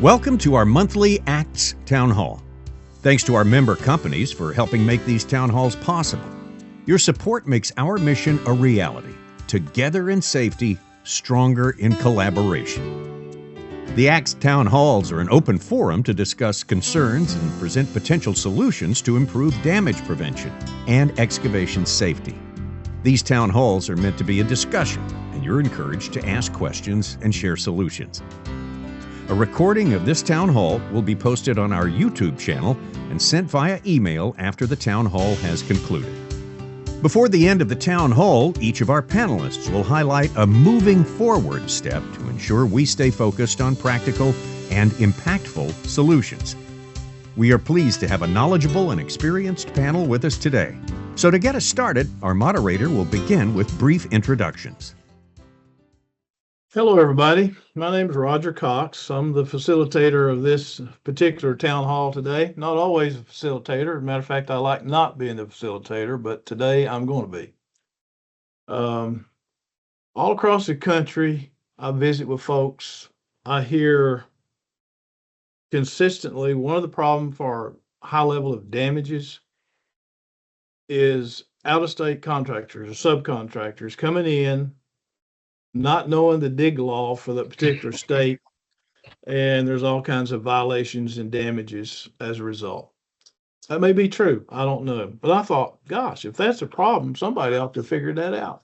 Welcome to our monthly ACTS Town Hall. Thanks to our member companies for helping make these town halls possible. Your support makes our mission a reality. Together in safety, stronger in collaboration. The ACTS Town Halls are an open forum to discuss concerns and present potential solutions to improve damage prevention and excavation safety. These town halls are meant to be a discussion, and you're encouraged to ask questions and share solutions. A recording of this town hall will be posted on our YouTube channel and sent via email after the town hall has concluded. Before the end of the town hall, each of our panelists will highlight a moving forward step to ensure we stay focused on practical and impactful solutions. We are pleased to have a knowledgeable and experienced panel with us today. So to get us started, our moderator will begin with brief introductions. Hello, everybody. My name is Roger Cox. I'm the facilitator of this particular town hall today. Not always a facilitator. As a matter of fact, I like not being the facilitator, but today I'm going to be. All across the country, I visit with folks. I hear consistently one of the problems for high level of damages is out-of-state contractors or subcontractors coming in, not knowing the dig law for that particular state, and there's all kinds of violations and damages as a result. That may be true. I don't know. But I thought, gosh, if that's a problem, somebody ought to figure that out.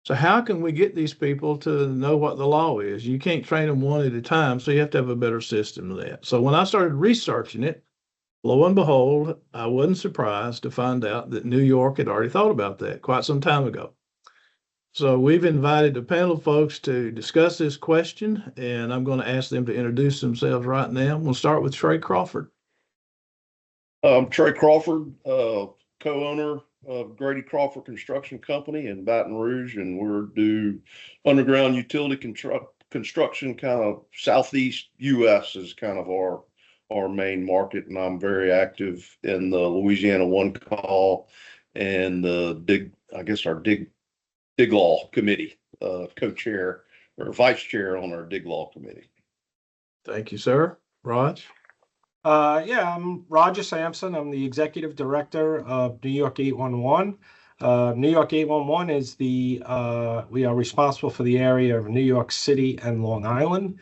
So how can we get these people to know what the law is? You can't train them one at a time, so you have to have a better system than that. So when I started researching it, lo and behold, I wasn't surprised to find out that New York had already thought about that quite some time ago. So we've invited a panel of folks to discuss this question, and I'm going to ask them to introduce themselves right now. We'll start with Trey Crawford. I'm Trey Crawford, co-owner of Grady Crawford Construction Company in Baton Rouge, and we're do underground utility construction, kind of southeast U.S. is kind of our main market, and I'm very active in the Louisiana One Call and the our dig law committee, co-chair or vice chair on our dig law committee. Thank you, sir. Raj? I'm Roger Sampson. I'm the executive director of New York 811. New York 811 is we are responsible for the area of New York City and Long Island.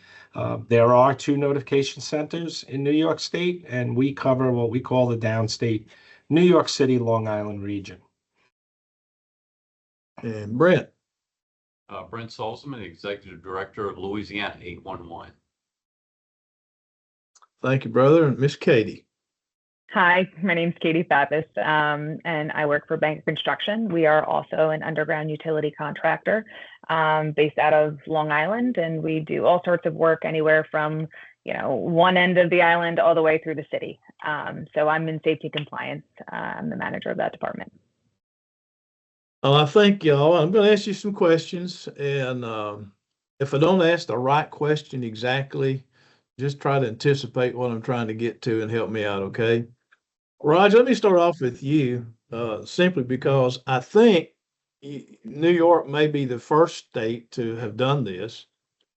There are 2 notification centers in New York State, and we cover what we call the downstate New York City, Long Island region. And Brent. Brent Salzman, Executive Director of Louisiana 811. Thank you, brother. And Miss Katie. Hi, my name's Katie Fabbis, and I work for Bank Construction. We are also an underground utility contractor based out of Long Island, and we do all sorts of work anywhere from one end of the island all the way through the city. So I'm in safety compliance. I'm the manager of that department. I thank y'all. I'm going to ask you some questions, and if I don't ask the right question exactly, just try to anticipate what I'm trying to get to and help me out, okay? Raj, let me start off with you, simply because I think New York may be the first state to have done this.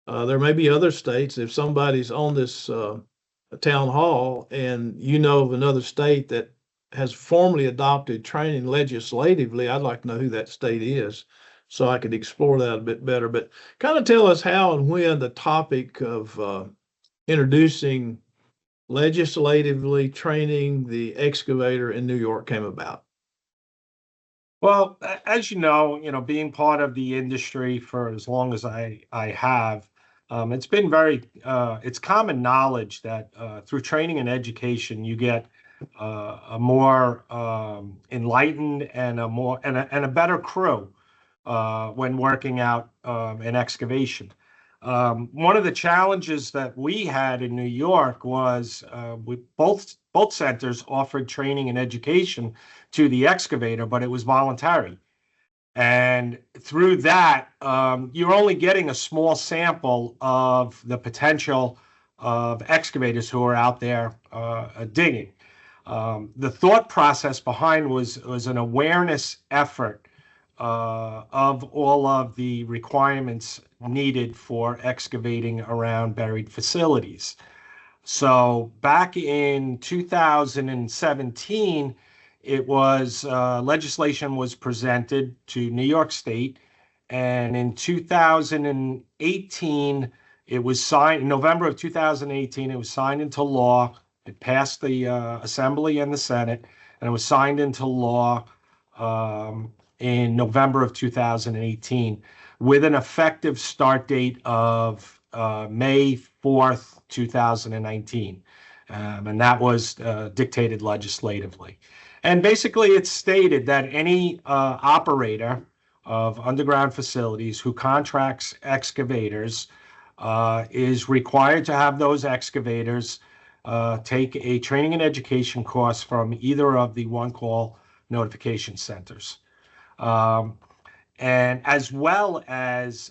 There may be other states. If somebody's on this town hall and you know of another state that has formally adopted training legislatively, I'd like to know who that state is so I could explore that a bit better. But kind of tell us how and when the topic of introducing legislatively training the excavator in New York came about. Well, as you know, being part of the industry for as long as I have, it's been it's common knowledge that through training and education, you get a more enlightened and a better crew when working out in excavation. One of the challenges that we had in New York was both centers offered training and education to the excavator, but it was voluntary. And through that, you're only getting a small sample of the potential of excavators who are out there digging. The thought process behind was an awareness effort of all of the requirements needed for excavating around buried facilities. So back in 2017, it was legislation was presented to New York State, and in 2018, it was signed in November of 2018. It was signed into law. It passed the Assembly and the Senate, and it was signed into law in November of 2018 with an effective start date of May 4th, 2019. And that was dictated legislatively. And basically, it stated that any operator of underground facilities who contracts excavators is required to have those excavators take a training and education course from either of the one-call notification centers. And as well as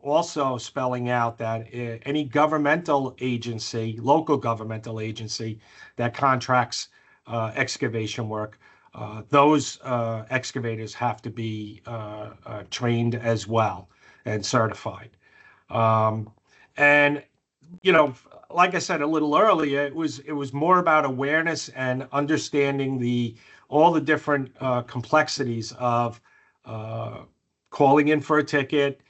also spelling out that any governmental agency, local governmental agency that contracts excavation work, those excavators have to be trained as well and certified. And, you know, like I said a little earlier, it was more about awareness and understanding all the different complexities of calling in for a ticket,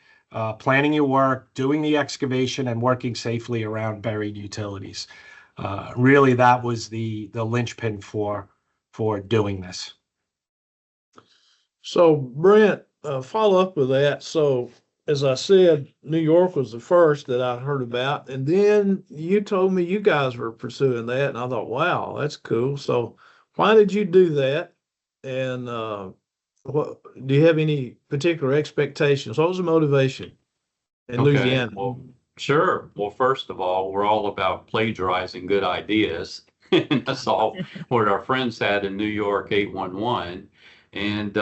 planning your work, doing the excavation, and working safely around buried utilities. Really, that was the linchpin for doing this. So Brent, follow up with that. So as I said, New York was the first that I heard about, and then you told me you guys were pursuing that, and I thought, wow, that's cool. So why did you do that? And what do you have any particular expectations? What was the motivation in Louisiana? Well, sure. Well, first of all, we're all about plagiarizing good ideas. And that's all what our friends had in New York 811. And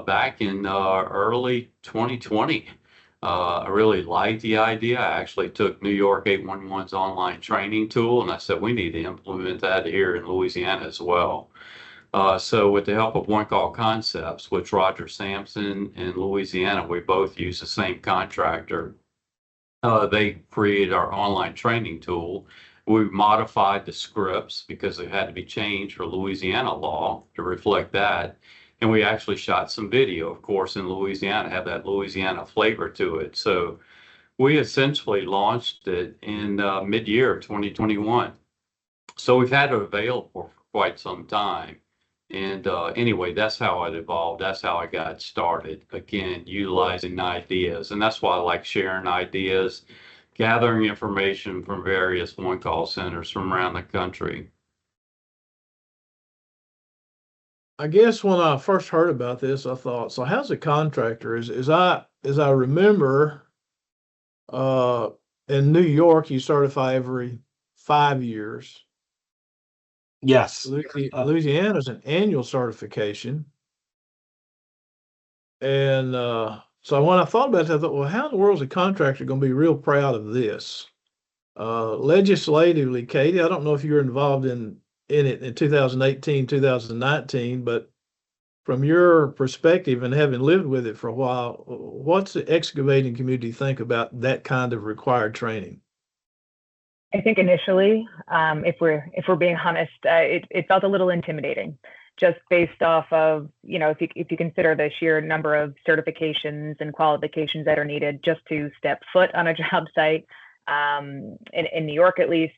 back in early 2020, I really liked the idea. I actually took New York 811's online training tool, and I said, we need to implement that here in Louisiana as well. So with the help of One Call Concepts, which Roger Sampson in Louisiana, we both use the same contractor. They created our online training tool. We modified the scripts because they had to be changed for Louisiana law to reflect that. And we actually shot some video, of course, in Louisiana, have that Louisiana flavor to it. So we essentially launched it in mid-year 2021. So we've had it available for quite some time. And anyway, that's how it evolved. That's how I got started. Again, utilizing ideas. And that's why I like sharing ideas, gathering information from various one-call centers from around the country. I guess when I first heard about this, I thought, so how's a contractor? As I remember, in New York, you certify every 5 years. Yes. Louisiana is an annual certification. And so when I thought about that, I thought, well, how in the world is a contractor going to be real proud of this? Legislatively, Katie, I don't know if you were involved in it in 2018, 2019, but from your perspective and having lived with it for a while, what's the excavating community think about that kind of required training? I think initially, if we're being honest, it felt a little intimidating, just based off of, you know, if you consider the sheer number of certifications and qualifications that are needed just to step foot on a job site. In New York, at least,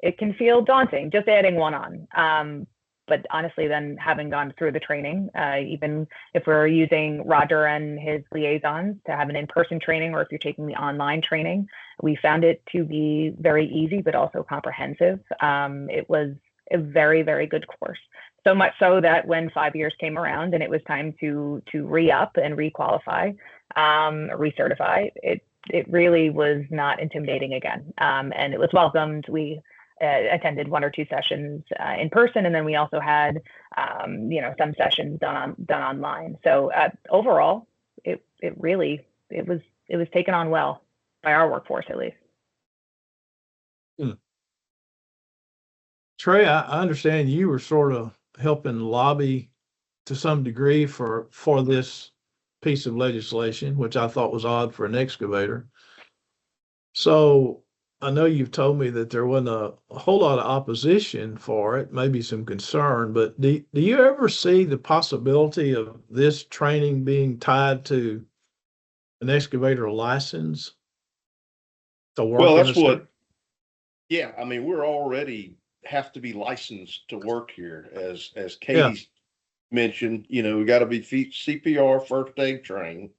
it can feel daunting just adding one on. But honestly, then having gone through the training, even if we're using Roger and his liaisons to have an in-person training, or if you're taking the online training, we found it to be very easy, but also comprehensive. It was a very, very good course. So much so that when 5 years came around and it was time to re-up and requalify, recertify, it really was not intimidating again. And it was welcomed. We attended 1 or 2 sessions in person, and then we also had some sessions done online. So overall, it was taken on well by our workforce, at least. Trey, I understand you were sort of helping lobby to some degree for this piece of legislation, which I thought was odd for an excavator. So I know you've told me that there wasn't a whole lot of opposition for it, maybe some concern, but do you ever see the possibility of this training being tied to an excavator license to work Well, in that's this area? what, yeah, I mean, we're already have to be licensed to work here. As Yeah. Katie mentioned, we got to be CPR first aid trained,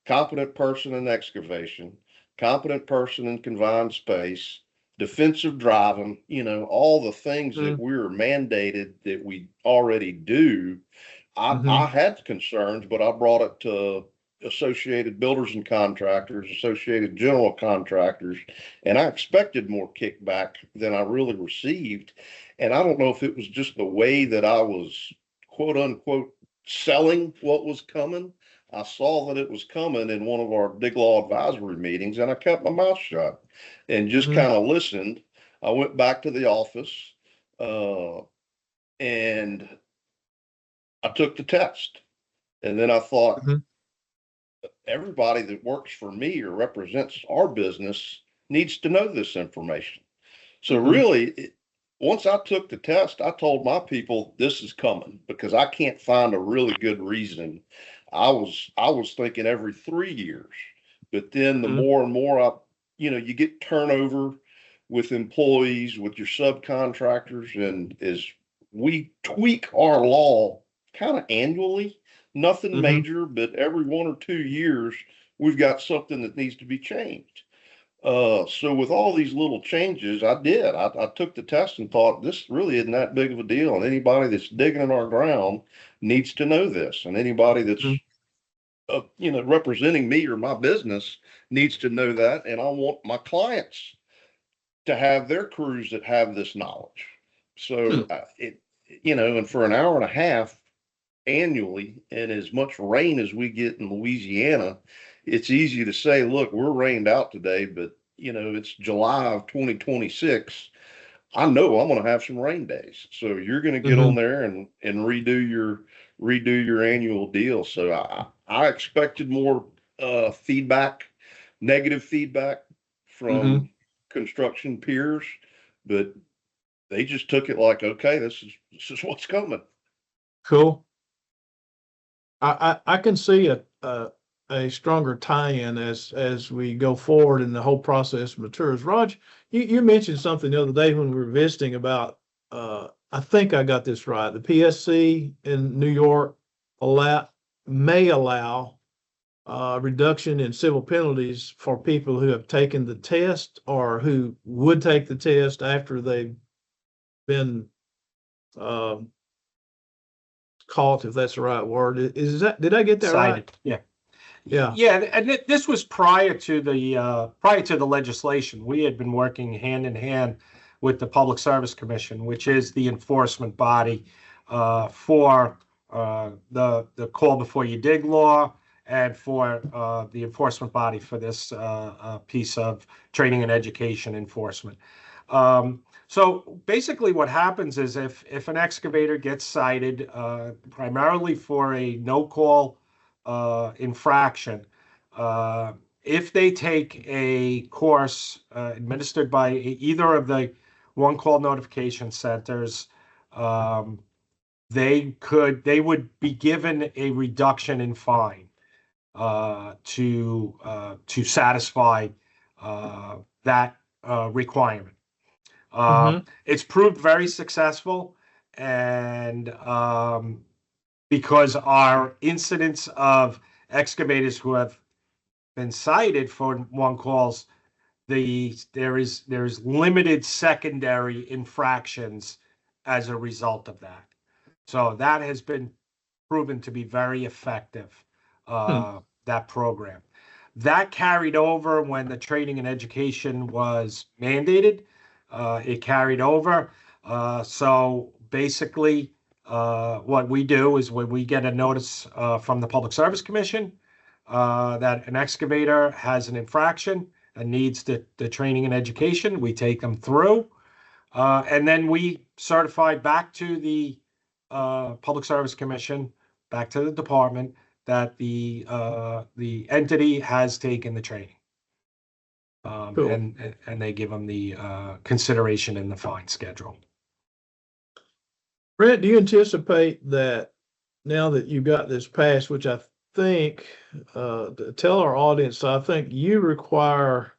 competent person in excavation, competent person in confined space, defensive driving, all the things that Mm-hmm. we're mandated that we already do. I had concerns, but I brought it to Associated Builders and Contractors, Associated General Contractors, and I expected more kickback than I really received. And I don't know if it was just the way that I was, quote unquote, selling what was coming. I saw that it was coming in one of our dig law advisory meetings, and I kept my mouth shut and just Mm-hmm. kind of listened. I went back to the office, and I took the test. And then I thought, Mm-hmm. everybody that works for me or represents our business needs to know this information. So Mm-hmm. really, once I took the test, I told my people this is coming because I can't find a really good reason. I was thinking every 3 years, but then the Mm-hmm. more and more you get turnover with employees, with your subcontractors, and as we tweak our law kind of annually, nothing Mm-hmm. major, but every 1 or 2 years, we've got something that needs to be changed. So with all these little changes, I took the test and thought this really isn't that big of a deal. And anybody that's digging in our ground needs to know this. And anybody that's, representing me or my business needs to know that. And I want my clients to have their crews that have this knowledge. So and for an hour and a half annually, and as much rain as we get in Louisiana, it's easy to say, look, we're rained out today, but it's July of 2026. I know I'm going to have some rain days. So you're going to get Mm-hmm. on there and redo your annual deal. So I expected more feedback, negative feedback Mm-hmm. from construction peers, but they just took it like, okay, this is what's coming. Cool. I can see a stronger tie-in as we go forward and the whole process matures. Raj, you mentioned something the other day when we were visiting about I think I got this right. The PSC in New York may allow reduction in civil penalties for people who have taken the test or who would take the test after they've been um, caught, if that's the right word. Did I get that right? Cited. Yeah. Yeah. Yeah, and this was prior to the legislation. We had been working hand in hand with the Public Service Commission, which is the enforcement body for the call before you dig law, and for the enforcement body for this piece of training and education enforcement. So basically, what happens is if an excavator gets cited primarily for a no-call infraction, if they take a course administered by either of the one call notification centers, they would be given a reduction in fine to satisfy that requirement. Mm-hmm. It's proved very successful, and because our incidence of excavators who have been cited for one calls, there is limited secondary infractions as a result of that. So that has been proven to be very effective, that program. That carried over when the training and education was mandated. It carried over. So basically, what we do is when we get a notice from the Public Service Commission that an excavator has an infraction and needs the training and education, we take them through. And then we certify back to the Public Service Commission, back to the department, that the entity has taken the training. Cool. and they give them the consideration in the fine schedule. Brent, do you anticipate that now that you've got this passed, which I think, to tell our audience, I think you require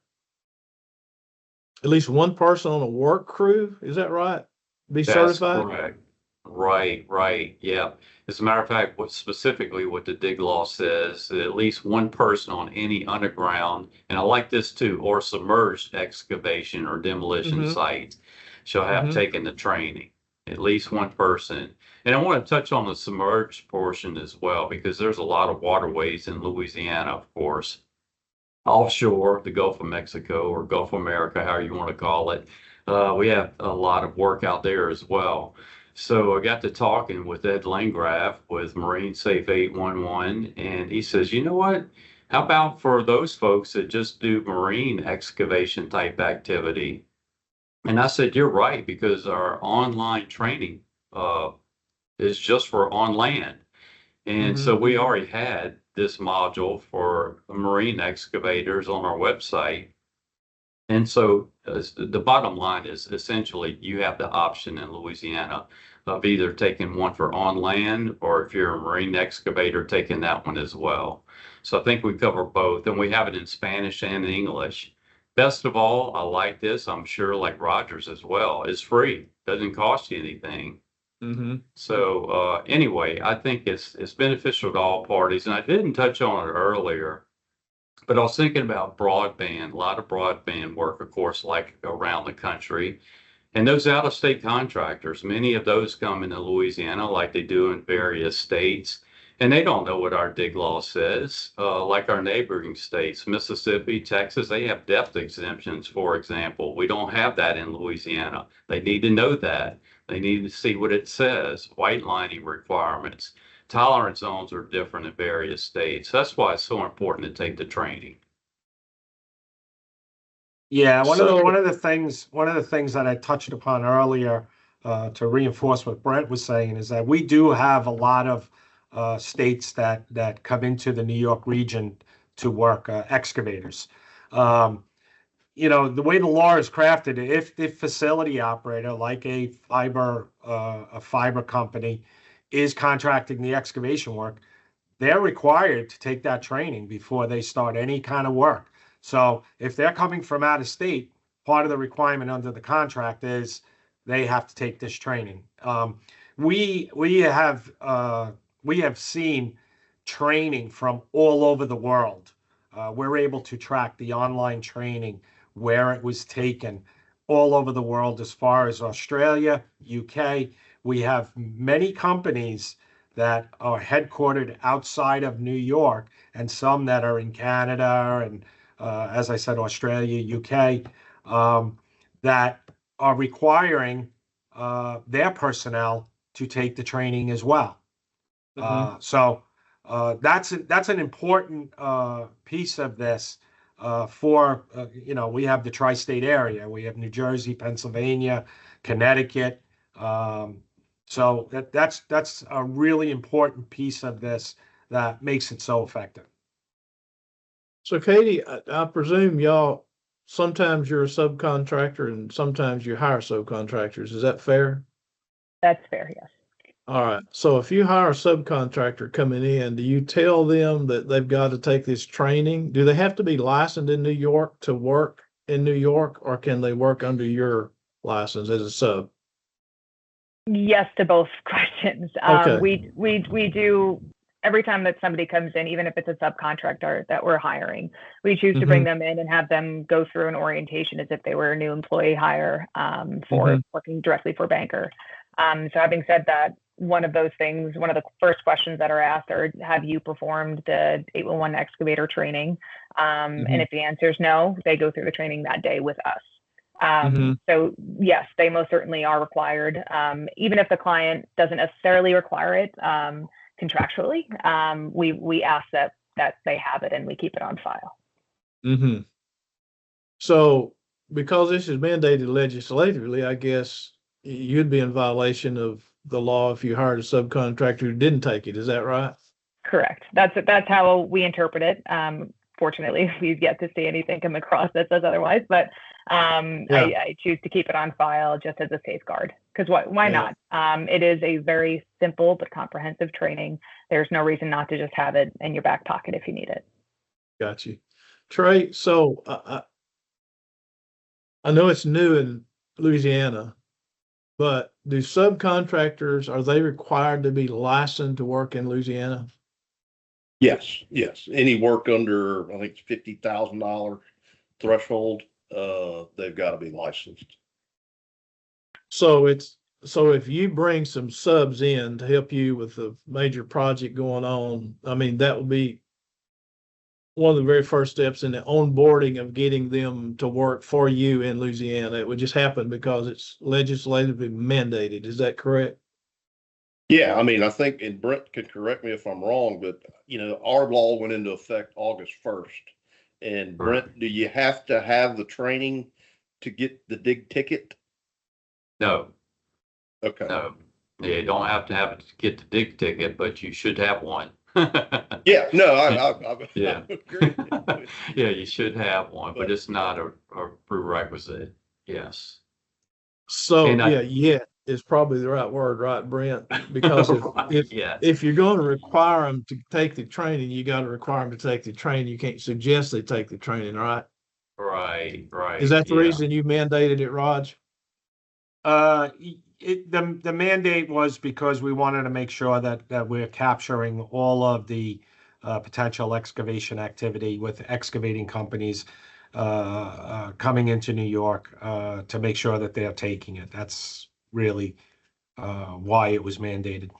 at least one person on a work crew, is that right? Be That's certified? correct. Right. Yeah. As a matter of fact, specifically what the dig law says, that at least one person on any underground, and I like this too, or submerged excavation or demolition Mhm. site shall have Mhm. taken the training. At least one person. And I want to touch on the submerged portion as well, because there's a lot of waterways in Louisiana, of course, offshore, the Gulf of Mexico or Gulf of America, however you want to call it. We have a lot of work out there as well. So I got to talking with Ed Landgraf with Marine Safe 811, and he says, you know what? How about for those folks that just do marine excavation type activity? And I said, you're right, because our online training is just for on land. And so we already had this module for marine excavators on our website. And so the bottom line is essentially you have the option in Louisiana of either taking one for on land, or if you're a marine excavator, taking that one as well. So I think we cover both, and we have it in Spanish and English. Best of all, I like this. I'm sure like Rogers as well. It's free. Doesn't cost you anything. Mm-hmm. So anyway, I think it's beneficial to all parties. And I didn't touch on it earlier, but I was thinking about broadband, a lot of broadband work, of course, like around the country. And those out-of-state contractors, many of those come into Louisiana like they do in various states, and they don't know what our dig law says. Like our neighboring states, Mississippi, Texas, they have depth exemptions, for example. We don't have that in Louisiana. They need to know that. They need to see what it says, white lining requirements. Tolerance zones are different in various states. That's why it's so important to take the training. Yeah, one So- of the things that I touched upon earlier, to reinforce what Brent was saying, is that we do have a lot of states that come into the New York region to work, excavators. You know, the way the law is crafted, if the facility operator, like a fiber company, is contracting the excavation work, they're required to take that training before they start any kind of work. So if they're coming from out of state, part of the requirement under the contract is they have to take this training. We have seen training from all over the world. We're able to track the online training, where it was taken, all over the world, as far as Australia, UK. We have many companies that are headquartered outside of New York, and some that are in Canada and, as I said, Australia, UK, that are requiring their personnel to take the training as well. So that's an important piece of this. For you know, we have the tri-state area. We have New Jersey, Pennsylvania, Connecticut. So that's a really important piece of this that makes it so effective. So Katie, I presume y'all, sometimes you're a subcontractor and sometimes you hire subcontractors. Is that fair? That's fair, yes. All right. So if you hire a subcontractor coming in, do you tell them that they've got to take this training? Do they have to be licensed in New York to work in New York, or can they work under your license as a sub? Yes to both questions. Okay. We do, every time that somebody comes in, even if it's a subcontractor that we're hiring, we choose to bring them in and have them go through an orientation as if they were a new employee hire for working directly for Banker. So having said that, one of those things, one of the first questions that are asked are, have you performed the 811 excavator training? And if the answer is no, they go through the training that day with us. So yes, they most certainly are required. Even if the client doesn't necessarily require it contractually, we ask that they have it and we keep it on file. So because this is mandated legislatively, I guess you'd be in violation of the law if you hired a subcontractor who didn't take it. Is that right? Correct. That's how we interpret it. Fortunately, we've yet to see anything come across that says otherwise, but I choose to keep it on file just as a safeguard. Because why not? It is a very simple but comprehensive training. There's no reason not to just have it in your back pocket if you need it. Got you. Trey, so I know it's new in Louisiana, but do subcontractors, are they required to be licensed to work in Louisiana? Yes, yes. Any work under, I think it's $50,000 threshold, they've got to be licensed. So if you bring some subs in to help you with a major project going on, I mean, that would be one of the very first steps in the onboarding of getting them to work for you in Louisiana. It would just happen because it's legislatively mandated. Is that correct? Yeah, I mean, I think, and Brent can correct me if I'm wrong, but our law went into effect August 1st. And Brent, do you have to have the training to get the dig ticket? No, Okay. no. Yeah, you don't have to get the dig ticket, but you should have one. Yeah, no, I Yeah. agree. Yeah, you should have one, but it's not a prerequisite. Yes. So And yeah, is probably the right word, right, Brent? Because Yes. if you're going to require them to take the training, you got to require them to take the training. You can't suggest they take the training, right? Right, right. Is that the yeah. reason you mandated it, Raj? The mandate was because we wanted to make sure that we're capturing all of the potential excavation activity with excavating companies coming into New York to make sure that they're taking it. That's really why it was mandated.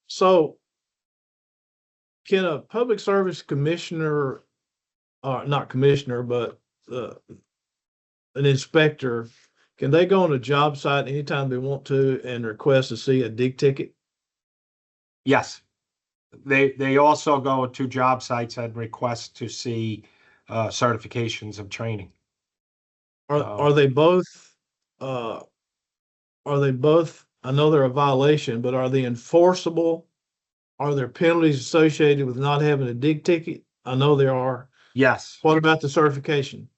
So can a public service commissioner, or not commissioner, but an inspector, can they go on a job site anytime they want to and request to see a dig ticket? Yes. They also go to job sites and request to see certifications of training. Are they both, uh, I know they're a violation, but are they enforceable? Are there penalties associated with not having a dig ticket? I know there are. Yes. What about the certification?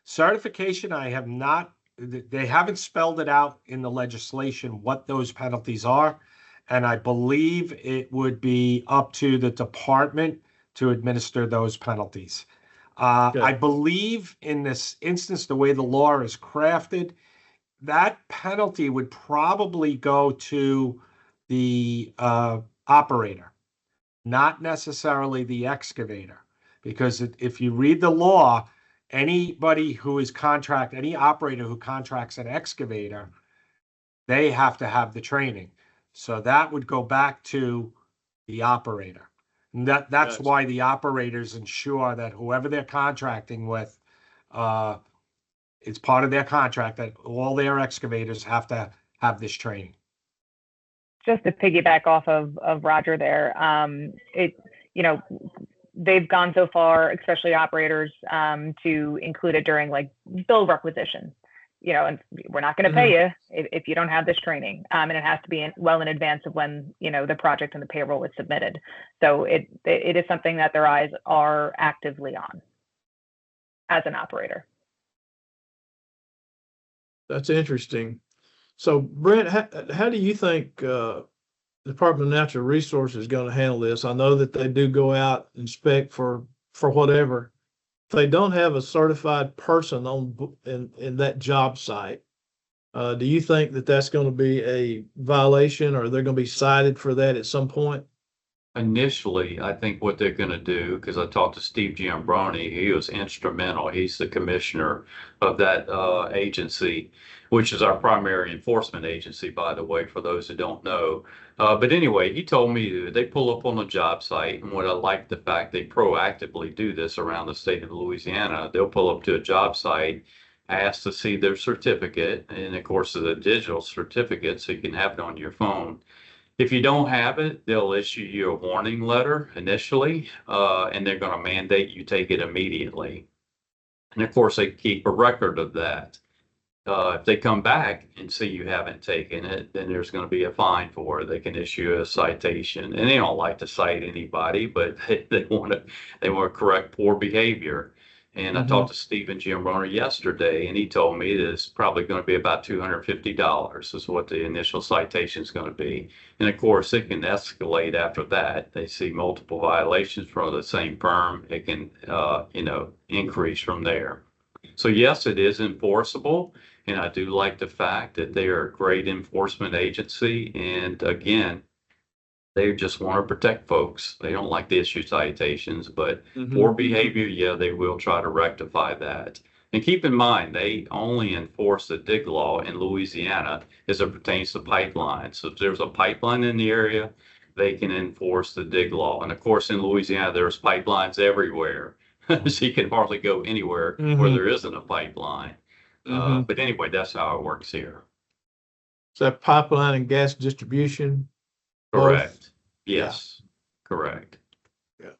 Certification, I have not, they haven't spelled it out in the legislation what those penalties are. And I believe it would be up to the department to administer those penalties. I believe in this instance, the way the law is crafted, that penalty would probably go to the operator, not necessarily the excavator. Because if you read the law, anybody who is any operator who contracts an excavator, they have to have the training. So that would go back to the operator. And that's why the operators ensure that whoever they're contracting with, it's part of their contract that all their excavators have to have this training. Just to piggyback off of Roger there, they've gone so far, especially operators, to include it during like bill requisition. And we're not going to pay you if you don't have this training. And it has to be well in advance of when, the project and the payroll was submitted. So it is something that their eyes are actively on as an operator. That's interesting. So Brent, how do you think the Department of Natural Resources is going to handle this? I know that they do go out and inspect for whatever. If they don't have a certified person in that job site, do you think that that's going to be a violation, or they're going to be cited for that at some point? Initially, I think what they're going to do, because I talked to Steve Giambroni, he was instrumental. He's the commissioner of that agency, which is our primary enforcement agency, by the way, for those who don't know. But anyway, he told me they pull up on a job site, and what I like the fact they proactively do this around the state of Louisiana. They'll pull up to a job site, ask to see their certificate, and of course, it's a digital certificate, so you can have it on your phone. If you don't have it, they'll issue you a warning letter initially, and they're going to mandate you take it immediately. And of course, they keep a record of that. If they come back and see you haven't taken it, then there's going to be a fine for it. They can issue a citation, and they don't like to cite anybody, but they want to correct poor behavior. And I talked to Stephen Giambrone yesterday, and he told me that it's probably going to be about $250 is what the initial citation is going to be. And of course, it can escalate after that. They see multiple violations from the same firm. It can, increase from there. So yes, it is enforceable. And I do like the fact that they are a great enforcement agency. And again, they just want to protect folks. They don't like to issue citations, but for behavior, yeah, they will try to rectify that. And keep in mind, they only enforce the dig law in Louisiana as it pertains to pipelines. So if there's a pipeline in the area, they can enforce the dig law. And of course, in Louisiana, there's pipelines everywhere. So you can hardly go anywhere where there isn't a pipeline. But anyway, that's how it works here. Is that pipeline and gas distribution? Correct. Both? Yes, correct. Yeah.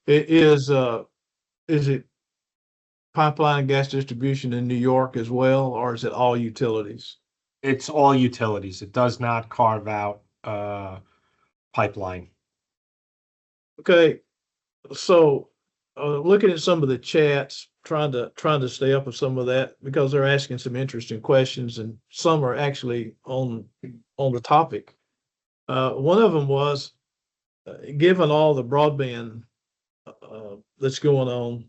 It is it pipeline and gas distribution in New York as well, or is it all utilities? It's all utilities. It does not carve out pipeline. Okay, so looking at some of the chats, trying to stay up with some of that because they're asking some interesting questions, and some are actually on the topic. One of them was, given all the broadband that's going on,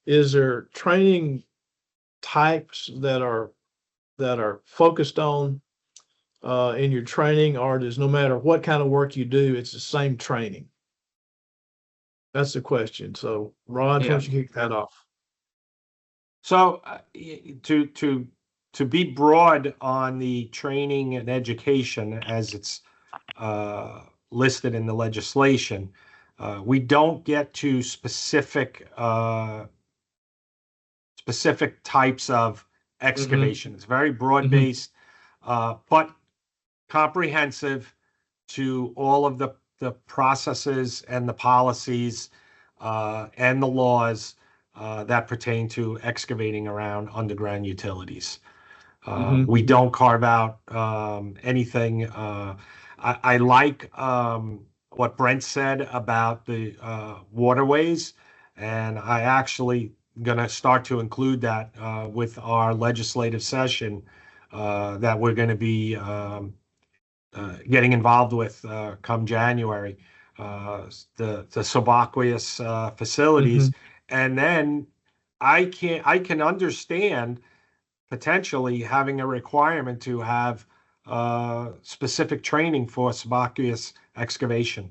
is there training types that are focused on in your training, or does no matter what kind of work you do, it's the same training? That's the question. So, Rod, why don't you kick that off? So to be broad on the training and education as it's listed in the legislation, we don't get to specific types of excavation. It's very broad-based, but comprehensive to all of the processes and the policies and the laws that pertain to excavating around underground utilities. We don't carve out anything. I like what Brent said about the waterways, and I actually going to start to include that with our legislative session that we're going to be getting involved with come January, the subaqueous facilities. And then I can understand potentially having a requirement to have specific training for subaqueous excavation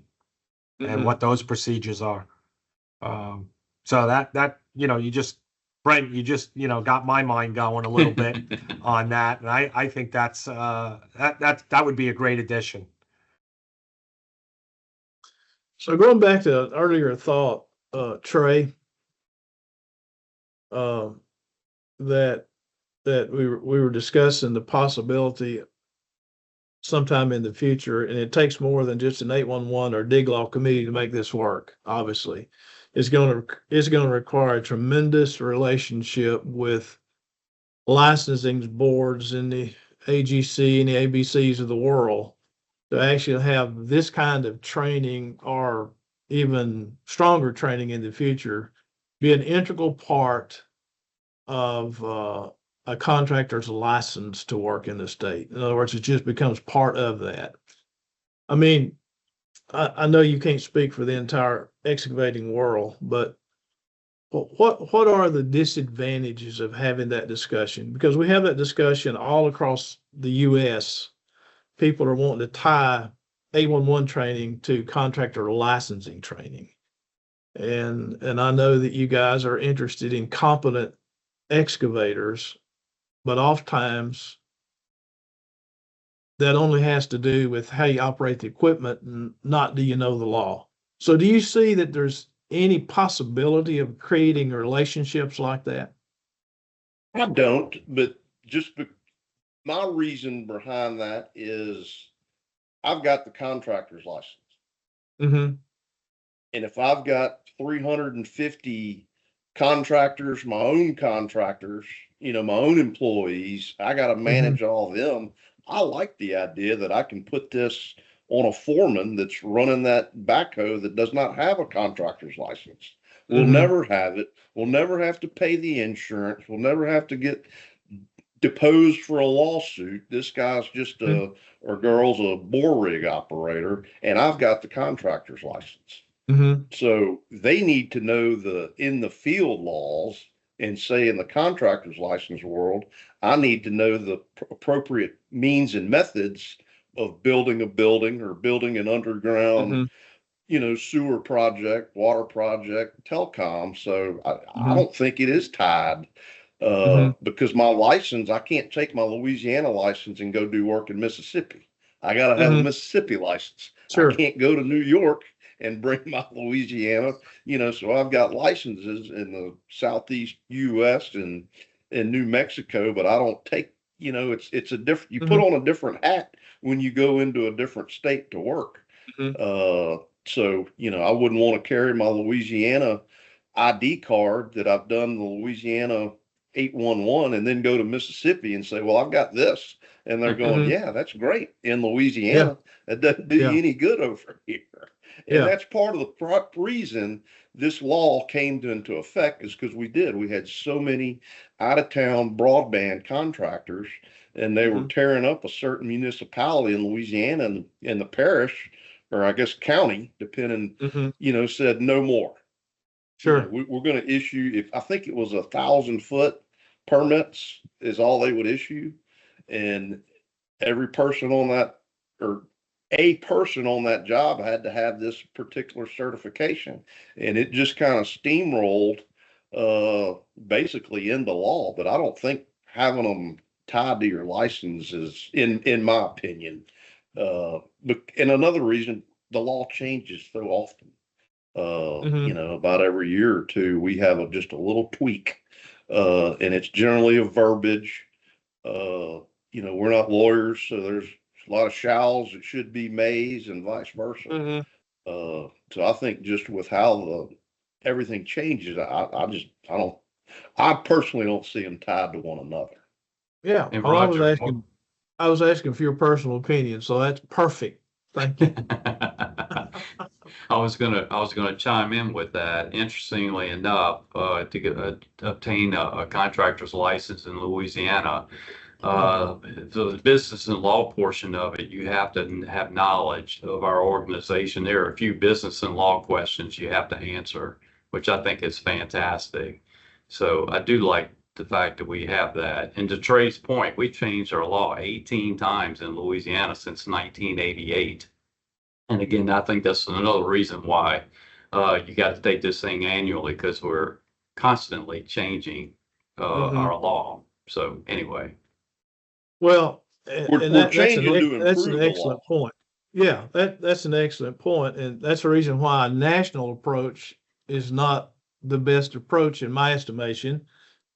and what those procedures are. So that Brent, you just got my mind going a little bit on that, and I think that's that would be a great addition. So going back to an earlier thought, Trey, that we were discussing the possibility sometime in the future, and it takes more than just an 811 or dig law committee to make this work. Obviously, it's going to require a tremendous relationship with licensing boards in the AGC and the ABCs of the world to actually have this kind of training, or even stronger training in the future, be an integral part of a contractor's license to work in the state. In other words, it just becomes part of that. I mean, I know you can't speak for the entire excavating world, but what are the disadvantages of having that discussion? Because we have that discussion all across the U.S. People are wanting to tie 811 training to contractor licensing training. And I know that you guys are interested in competent excavators, but oftentimes that only has to do with how you operate the equipment and not do you know the law. So do you see that there's any possibility of creating relationships like that? I don't, but my reason behind that is I've got the contractor's license. And if I've got 350 contractors, my own contractors, my own employees, I got to manage all of them. I like the idea that I can put this on a foreman that's running that backhoe that does not have a contractor's license. We'll never have it. We'll never have to pay the insurance. We'll never have to get deposed for a lawsuit. This guy's just or girl's a bore rig operator, and I've got the contractor's license. So they need to know the in the field laws, and say in the contractor's license world, I need to know the appropriate means and methods of building a building or building an underground, sewer project, water project, telecom. So I don't think it is tied. Because my license, I can't take my Louisiana license and go do work in Mississippi. I got to have a Mississippi license. Sure. I can't go to New York and bring my Louisiana, so I've got licenses in the Southeast US and in New Mexico, but I don't take, it's a different, you put on a different hat when you go into a different state to work. So, I wouldn't want to carry my Louisiana ID card that I've done the Louisiana 811 and then go to Mississippi and say, well, I've got this. And they're going, yeah, that's great in Louisiana. That doesn't do you any good over here. And that's part of the reason this law came into effect, is because we had so many out of town broadband contractors, and they were tearing up a certain municipality in Louisiana, and the parish, or I guess county, depending, said no more. Sure. We're going to issue, I think it was 1,000-foot permits is all they would issue. And every person on that, or a person on that job, had to have this particular certification. And it just kind of steamrolled basically into law. But I don't think having them tied to your license is, in my opinion. But and another reason, the law changes so often. About every year or two, we have just a little tweak, and it's generally a verbiage. We're not lawyers, so there's a lot of shalls that should be mays and vice versa. So I think just with how everything changes, I personally don't see them tied to one another. Yeah, And Roger, I was asking for your personal opinion, so that's perfect. Thank you. I was gonna chime in with that. Interestingly enough, to obtain a contractor's license in Louisiana, the business and law portion of it, you have to have knowledge of our organization. There are a few business and law questions you have to answer, which I think is fantastic. So I do like the fact that we have that. And to Trey's point, we changed our law 18 times in Louisiana since 1988. And again, I think that's another reason why you got to take this thing annually, because we're constantly changing our law. So anyway. Well, that's an excellent point. Yeah, that's an excellent point. And that's the reason why a national approach is not the best approach in my estimation,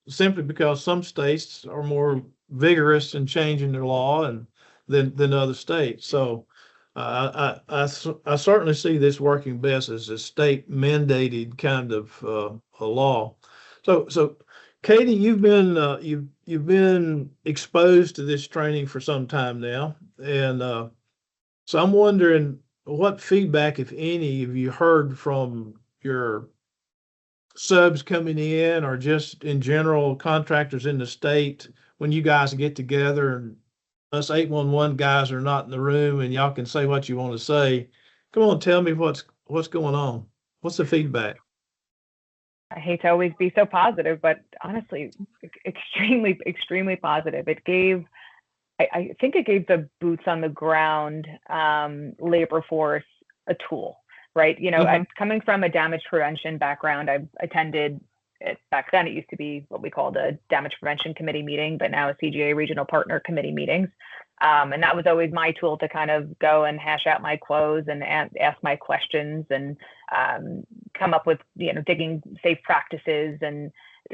simply because some states are more vigorous in changing their law than other states. So I certainly see this working best as a state mandated kind of a law. So Katie, you've been exposed to this training for some time now, and so I'm wondering what feedback, if any, have you heard from your subs coming in, or just in general contractors in the state, when you guys get together and us 811 guys are not in the room and y'all can say what you want to say. Come on, tell me what's going on. What's the feedback? I hate to always be so positive, but honestly, extremely, extremely positive. I think it gave the boots on the ground labor force a tool, right? I'm coming from a damage prevention background. I've attended back then, it used to be what we called a damage prevention committee meeting, but now a CGA regional partner committee meetings. And that was always my tool to kind of go and hash out my quos and ask my questions and come up with, digging safe practices and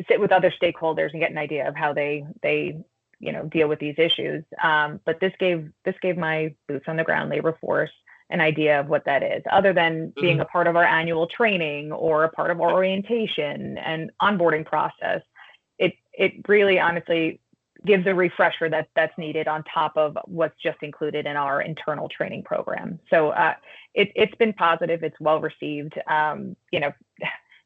sit with other stakeholders and get an idea of how they deal with these issues. But this gave my boots on the ground labor force an idea of what that is, other than being a part of our annual training or a part of our orientation and onboarding process. It it really honestly gives a refresher that's needed on top of what's just included in our internal training program. So it's been positive. It's well received.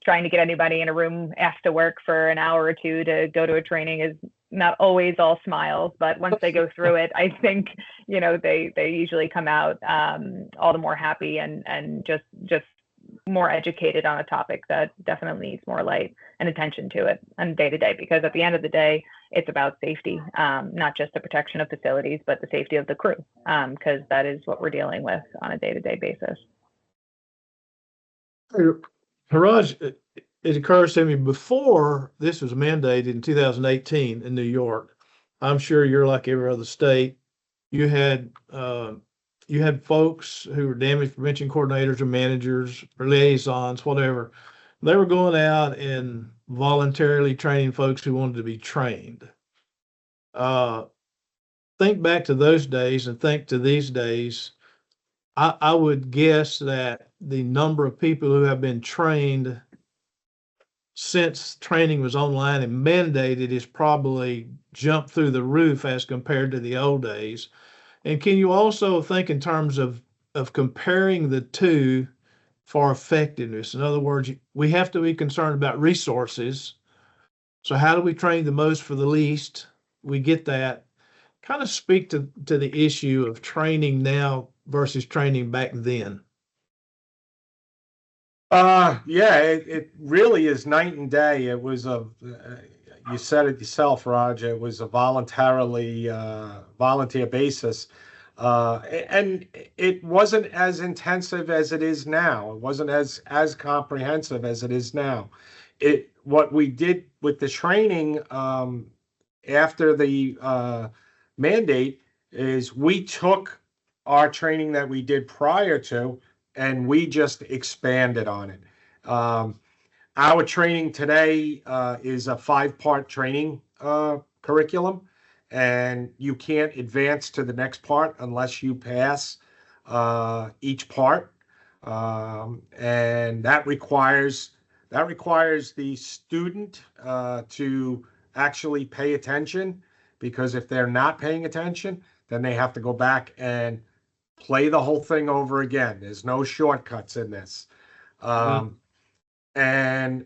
Trying to get anybody in a room after work for an hour or two to go to a training is not always all smiles, but once they go through it, I think, they usually come out all the more happy and just more educated on a topic that definitely needs more light and attention to it on day to day, because at the end of the day, it's about safety, not just the protection of facilities, but the safety of the crew, because that is what we're dealing with on a day-to-day basis. Haraj, it occurs to me, before this was mandated in 2018 in New York, I'm sure you're like every other state. You had folks who were damage prevention coordinators or managers or liaisons, whatever. They were going out and voluntarily training folks who wanted to be trained. Think back to those days and think to these days. I would guess that the number of people who have been trained since training was online and mandated is probably jumped through the roof as compared to the old days. And can you also think in terms of comparing the two for effectiveness? In other words, we have to be concerned about resources. So how do we train the most for the least? We get that. Kind of speak to the issue of training now versus training back then. Yeah, it really is night and day. It was you said it yourself, Roger. It was a volunteer basis. And it wasn't as intensive as it is now. It wasn't as comprehensive as it is now. What we did with the training after the mandate is we took our training that we did prior to and we just expanded on it. Our training today is a 5-part training curriculum, and you can't advance to the next part unless you pass each part, and that requires the student to actually pay attention, because if they're not paying attention, then they have to go back and play the whole thing over again. There's no shortcuts in this. And,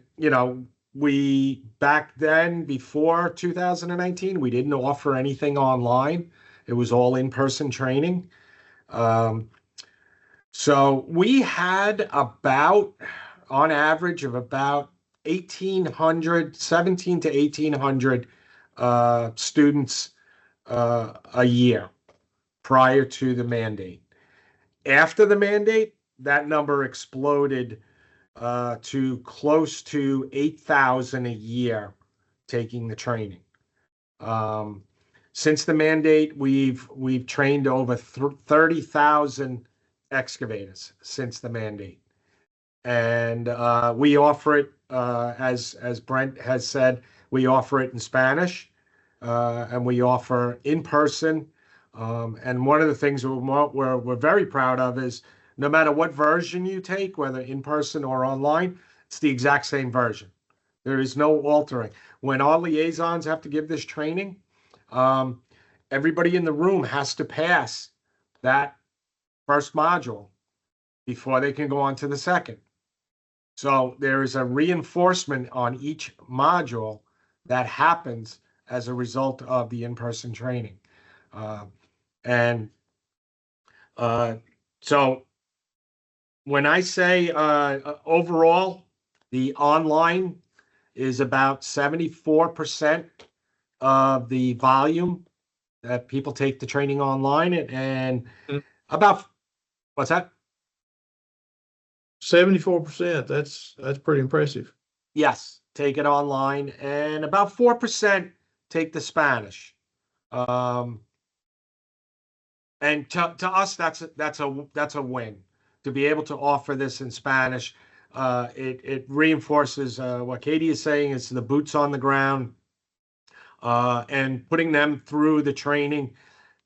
we back then, before 2019, we didn't offer anything online. It was all in-person training. So we had on average of about 17 to 1,800 students a year prior to the mandate. After the mandate, that number exploded to close to 8,000 a year taking the training. Since the mandate, we've trained over 30,000 excavators since the mandate, and we offer it as Brent has said. We offer it in Spanish, and we offer in person. And one of the things we're very proud of is no matter what version you take, whether in person or online, it's the exact same version. There is no altering. When our liaisons have to give this training, everybody in the room has to pass that first module before they can go on to the second. So there is a reinforcement on each module that happens as a result of the in-person training. So when I say overall, the online is about 74% of the volume that people take the training online, and about, what's that? 74%. That's pretty impressive. Yes, take it online, and about 4% take the Spanish. And to us, that's a win to be able to offer this in Spanish. It reinforces what Katie is saying. Is the boots on the ground, and putting them through the training.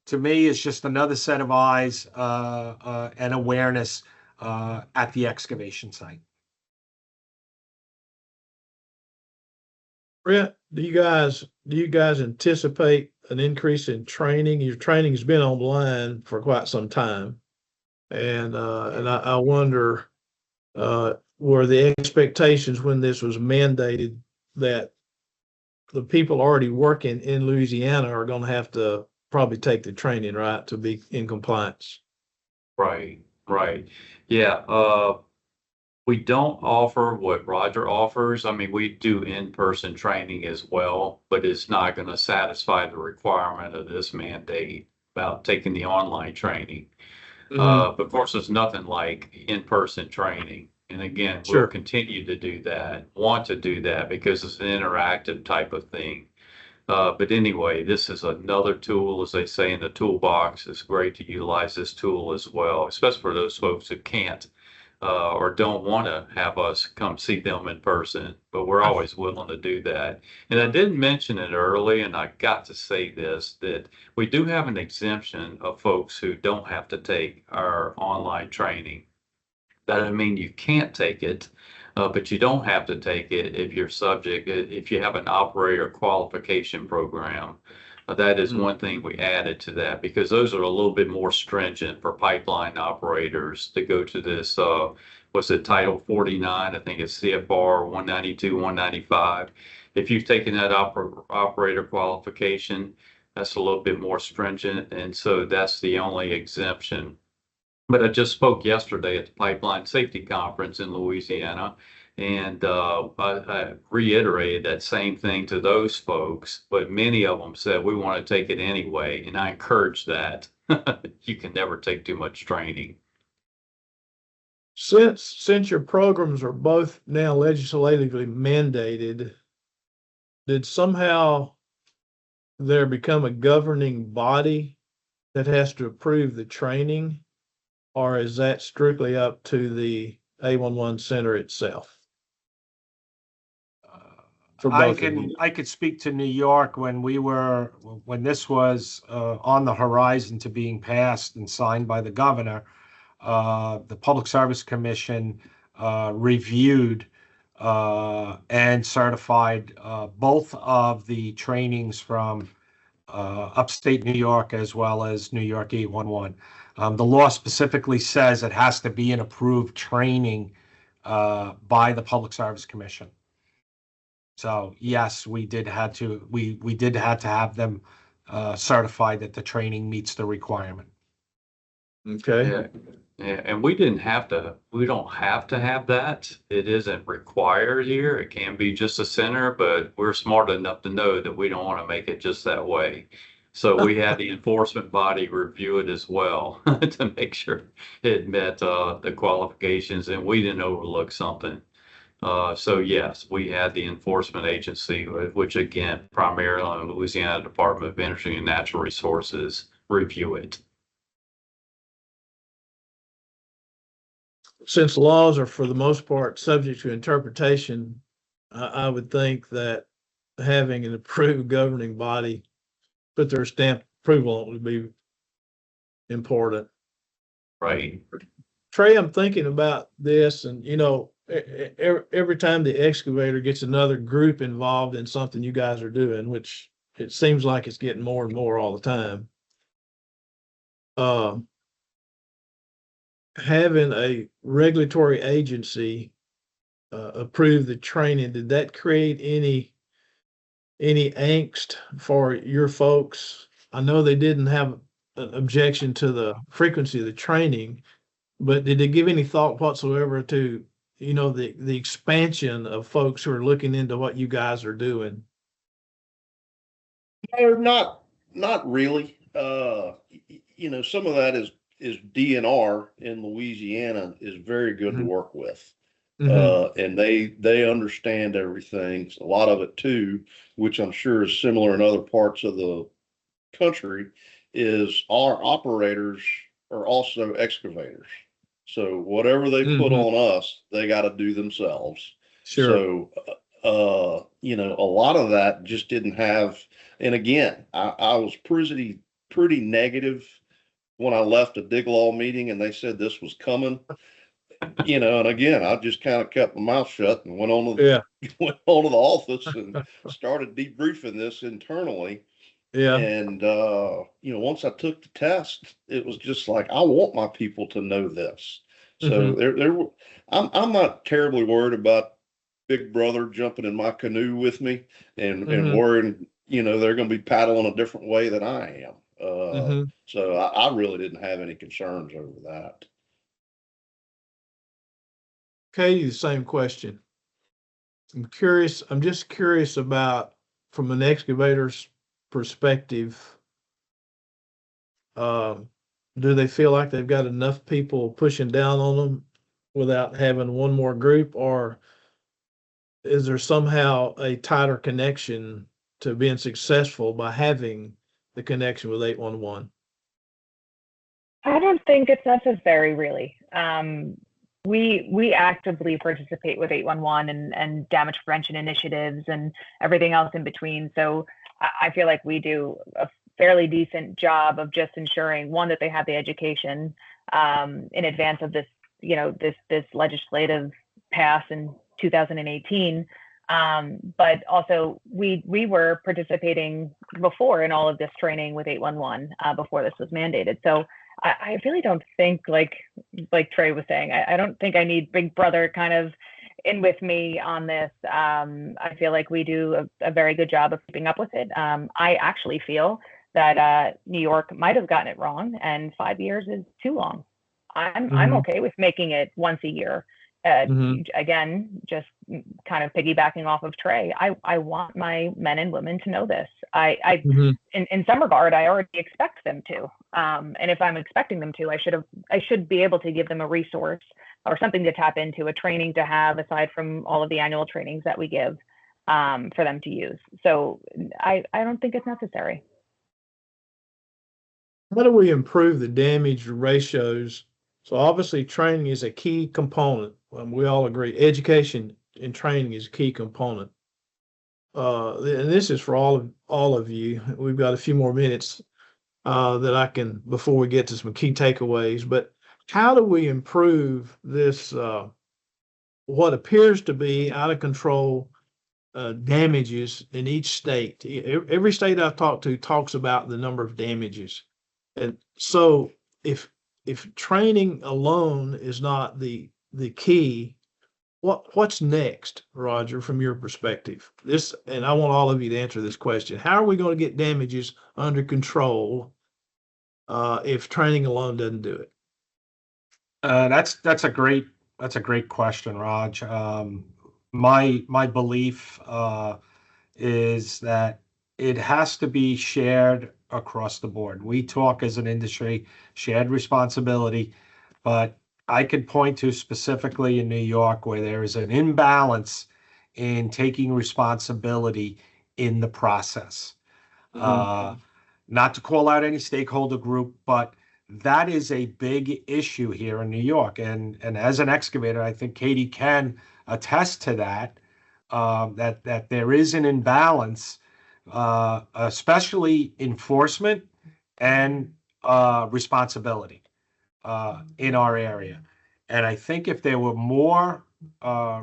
To me, is just another set of eyes and awareness at the excavation site. Brent, do you guys anticipate an increase in training? Your training has been online for quite some time. And I wonder, were the expectations when this was mandated that the people already working in Louisiana are going to have to probably take the training, right, to be in compliance? Right, right. Yeah, we don't offer what Roger offers. I mean, we do in-person training as well, but it's not going to satisfy the requirement of this mandate about taking the online training. But of course, there's nothing like in-person training. And again, we'll Sure. continue to do that, want to do that because it's an interactive type of thing. But anyway, this is another tool, as they say in the toolbox. It's great to utilize this tool as well, especially for those folks who can't or don't want to have us come see them in person, but we're always willing to do that. And I didn't mention it early, and I got to say this, that we do have an exemption of folks who don't have to take our online training. That doesn't mean you can't take it, but you don't have to take it if you're subject, if you have an operator qualification program. That is one thing we added to that because those are a little bit more stringent for pipeline operators to go to this, what's it, Title 49? I think it's CFR 192, 195. If you've taken that operator qualification, that's a little bit more stringent. And so that's the only exemption. But I just spoke yesterday at the Pipeline Safety Conference in Louisiana, and I reiterated that same thing to those folks, but many of them said, we want to take it anyway, and I encourage that. You can never take too much training. Since your programs are both now legislatively mandated, did somehow there become a governing body that has to approve the training? Or is that strictly up to the A11 center itself? I could speak to New York when this was on the horizon to being passed and signed by the governor. The Public Service Commission reviewed and certified both of the trainings from upstate New York as well as New York 811. The law specifically says it has to be an approved training by the Public Service Commission. So yes, we did have to have them certified that the training meets the requirement. Okay. Yeah, and we don't have to have that. It isn't required here. It can be just a center, but we're smart enough to know that we don't want to make it just that way. So we had the enforcement body review it as well to make sure it met the qualifications and we didn't overlook something. So yes, we had the enforcement agency, which again, primarily the Louisiana Department of Energy and Natural Resources, review it. Since laws are for the most part subject to interpretation, I would think that having an approved governing body put their stamp approval on it would be important. Right. Trey, I'm thinking about this, and every time the excavator gets another group involved in something you guys are doing, which it seems like it's getting more and more all the time. Having a regulatory agency approve the training, did that create any angst for your folks? I know they didn't have an objection to the frequency of the training, but did they give any thought whatsoever to, the expansion of folks who are looking into what you guys are doing? No, not really. Some of that is DNR in Louisiana is very good to work with. And they understand everything. A lot of it too, which I'm sure is similar in other parts of the country, is our operators are also excavators. So whatever they put on us, they got to do themselves. Sure. So, a lot of that just didn't have, and again, I was pretty negative when I left a dig law meeting and they said this was coming. you know, and again, I just kind of kept my mouth shut and went on to Yeah, went on to the office and started debriefing this internally. yeah. And you know, once I took the test, it was just like I want my people to know this. So Mhm. I'm not terribly worried about Big Brother jumping in my canoe with me and Mhm. worrying, you know, they're going to be paddling a different way than I am. Mhm. So I really didn't have any concerns over that. Katie, the same question. I'm just curious about, from an excavator's perspective, um, do they feel like they've got enough people pushing down on them without having one more group, or is there somehow a tighter connection to being successful by having the connection with 811? I don't think it's necessary, really. We actively participate with 811 and damage prevention initiatives and everything else in between. So I feel like we do a fairly decent job of just ensuring, one, that they have the education in advance of this, this legislative pass in 2018. But also we were participating before in all of this training with 811 before this was mandated. So I really don't think, like Trey was saying, I don't think I need Big Brother kind of in with me on this. I feel like we do a very good job of keeping up with it. I actually feel that New York might have gotten it wrong, and 5 years is too long. I'm Mhm. okay with making it once a year. Uh, Mhm. Again, just kind of piggybacking off of Trey, I want my men and women to know this. Mhm. In some regard, I already expect them to. And if I'm expecting them to, I should be able to give them a resource or something to tap into, a training to have aside from all of the annual trainings that we give for them to use. So I don't think it's necessary. How do we improve the damage ratios? So obviously, training is a key component. We all agree, education and training is a key component. And this is for all of you. We've got a few more minutes that I can before we get to some key takeaways. But how do we improve this? What appears to be out of control damages in each state. Every state I've talked to talks about the number of damages. And so if training alone is not the key, what's next, Roger, from your perspective? This, and I want all of you to answer this question. How are we going to get damages under control if training alone doesn't do it? That's a great question, Raj. My belief is that it has to be shared across the board. We talk as an industry, shared responsibility, but I could point to specifically in New York where there is an imbalance in taking responsibility in the process. Uh, Not to call out any stakeholder group, but that is a big issue here in New York. And as an excavator, I think Katie can attest to that, that there is an imbalance, especially enforcement and responsibility in our area. And I think if there were more